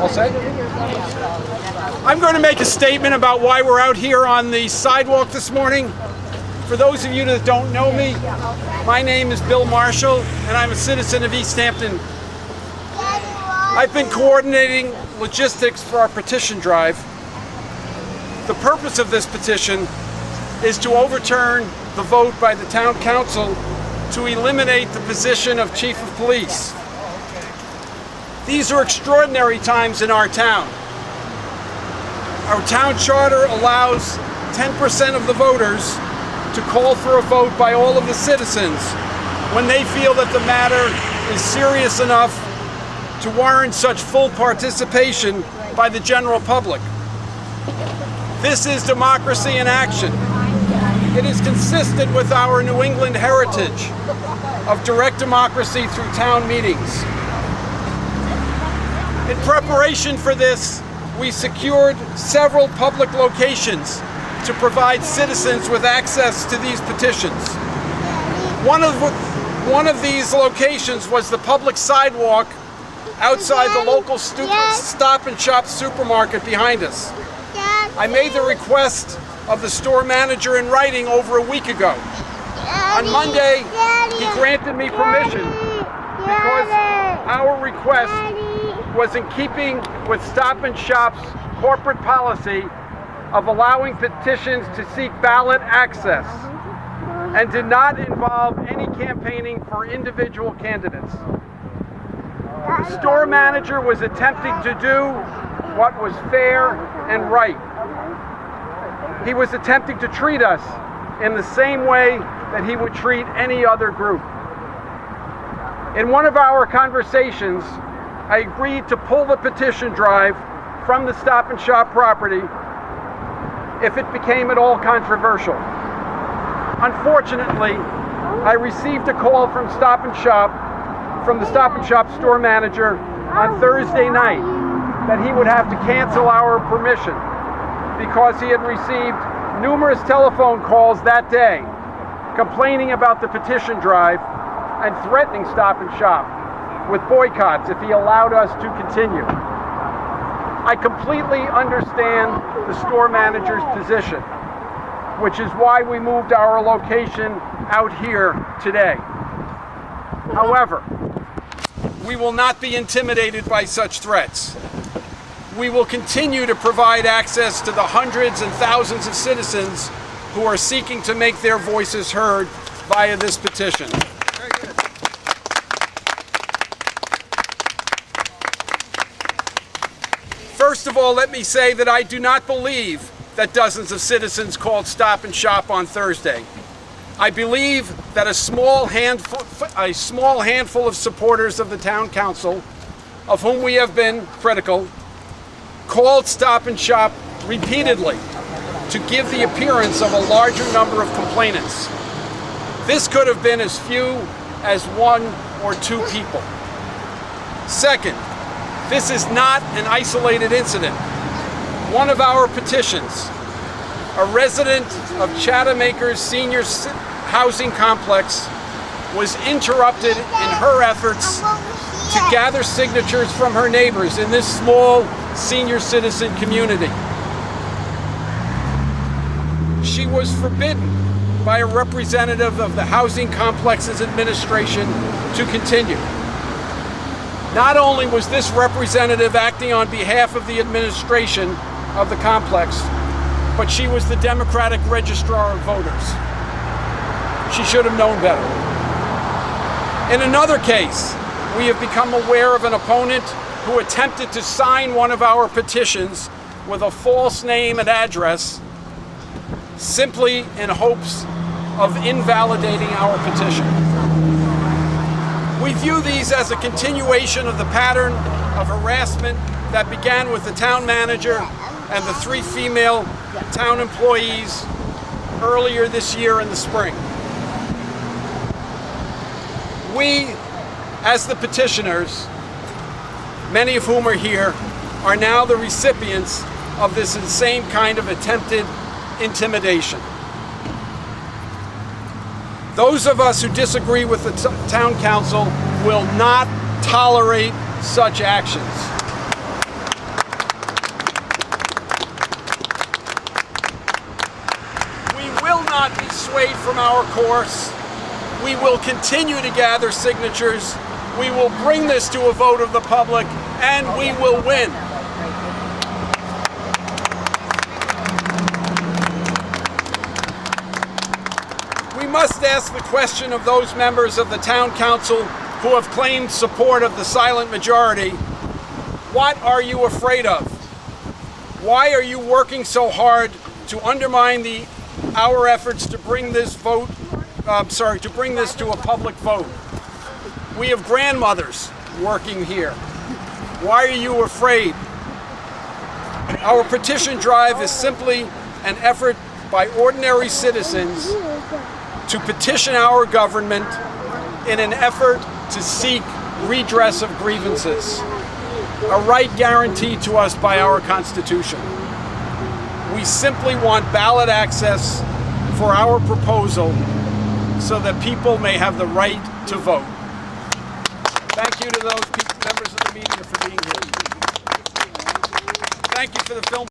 All set? I'm going to make a statement about why we're out here on the sidewalk this morning. For those of you that don't know me, my name is Bill Marshall, and I'm a citizen of East Hampton. I've been coordinating logistics for our petition drive. The purpose of this petition is to overturn the vote by the town council to eliminate the position of chief of police. These are extraordinary times in our town. Our town charter allows 10% of the voters to call for a vote by all of the citizens when they feel that the matter is serious enough to warrant such full participation by the general public. This is democracy in action. It is consistent with our New England heritage of direct democracy through town meetings. In preparation for this, we secured several public locations to provide citizens with access to these petitions. One of these locations was the public sidewalk outside the local Stop and Shop supermarket behind us. I made the request of the store manager in writing over a week ago. On Monday, he granted me permission because our request was in keeping with Stop and Shop's corporate policy of allowing petitions to seek ballot access and did not involve any campaigning for individual candidates. The store manager was attempting to do what was fair and right. He was attempting to treat us in the same way that he would treat any other group. In one of our conversations, I agreed to pull the petition drive from the Stop and Shop property if it became at all controversial. Unfortunately, I received a call from the Stop and Shop store manager on Thursday night that he would have to cancel our permission because he had received numerous telephone calls that day complaining about the petition drive and threatening Stop and Shop with boycotts if he allowed us to continue. I completely understand the store manager's position, which is why we moved our location out here today. However, we will not be intimidated by such threats. We will continue to provide access to the hundreds and thousands of citizens who are seeking to make their voices heard via this petition. Very good. First of all, let me say that I do not believe that dozens of citizens called Stop and Shop on Thursday. I believe that a small handful of supporters of the town council, of whom we have been critical, called Stop and Shop repeatedly to give the appearance of a larger number of complainants. This could have been as few as 1 or 2 people. Second, this is not an isolated incident. One of our petitions, a resident of Chatham Acres Senior Housing Complex, was interrupted in her efforts to gather signatures from her neighbors in this small senior citizen community. She was forbidden by a representative of the housing complex's administration to continue. Not only was this representative acting on behalf of the administration of the complex, but she was the Democratic Registrar of Voters. She should have known better. In another case, we have become aware of an opponent who attempted to sign one of our petitions with a false name and address simply in hopes of invalidating our petition. We view these as a continuation of the pattern of harassment that began with the town manager and the 3 female town employees earlier this year in the spring. We, as the petitioners, many of whom are here, are now the recipients of this same kind of attempted intimidation. Those of us who disagree with the town council will not tolerate such actions. from our course. We will continue to gather signatures. We will bring this to a vote of the public, and we will win. We must ask the question of those members of the town council who have claimed support of the silent majority. What are you afraid of? Why are you working so hard to undermine our efforts to bring this to bring this to a public vote? We have grandmothers working here. Why are you afraid? Our petition drive is simply an effort by ordinary citizens to petition our government in an effort to seek redress of grievances, a right guaranteed to us by our Constitution. We simply want ballot access for our proposal so that people may have the right to vote. Thank you to those members of the media for being here. Thank you for the film.